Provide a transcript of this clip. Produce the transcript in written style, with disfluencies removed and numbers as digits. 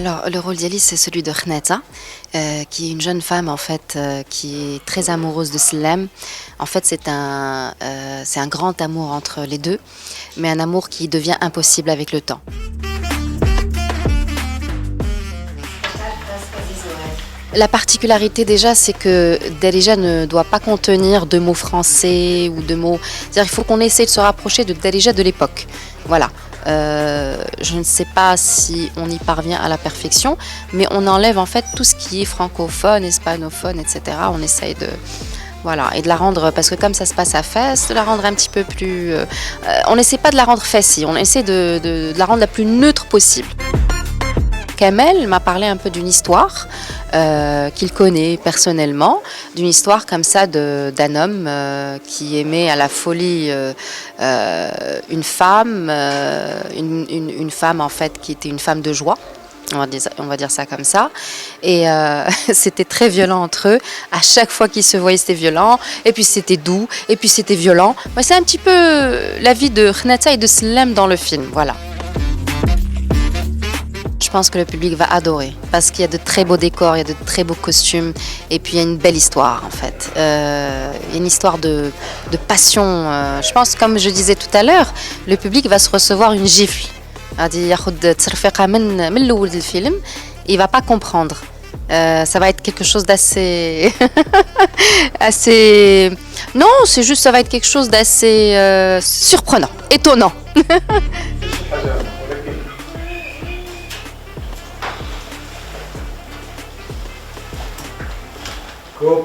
Alors, le rôle d'Yali, c'est celui de Khnata, qui est une jeune femme en fait, qui est très amoureuse de Slem. En fait, c'est un grand amour entre les deux, mais un amour qui devient impossible avec le temps. La particularité déjà, c'est que Darija ne doit pas contenir de mots français ou de mots. C'est-à-dire, il faut qu'on essaie de se rapprocher de Darija de l'époque. Voilà. Je ne sais pas si on y parvient à la perfection, mais on enlève en fait tout ce qui est francophone, hispanophone, etc. On essaye de, voilà, et de la rendre, parce que comme ça se passe à Fès, de la rendre un petit peu plus. On n'essaie pas de la rendre Fessi, on essaie de la rendre la plus neutre possible. Kamel m'a parlé un peu d'une histoire qu'il connaît personnellement, d'une histoire comme ça d'un homme qui aimait à la folie une femme, une femme en fait qui était une femme de joie. On va dire ça comme ça. Et c'était très violent entre eux. À chaque fois qu'ils se voyaient, c'était violent. Et puis c'était doux. Et puis c'était violent. C'est un petit peu la vie de Khnata et de Slem dans le film. Voilà. Je pense que le public va adorer parce qu'il y a de très beaux décors, il y a de très beaux costumes et puis il y a une belle histoire en fait. Il y a une histoire de passion. Je pense, comme je disais tout à l'heure, le public va se recevoir une gifle. Il va pas comprendre. Ça va être quelque chose d'assez... assez... Non, c'est juste ça va être quelque chose d'assez surprenant, étonnant. Cool.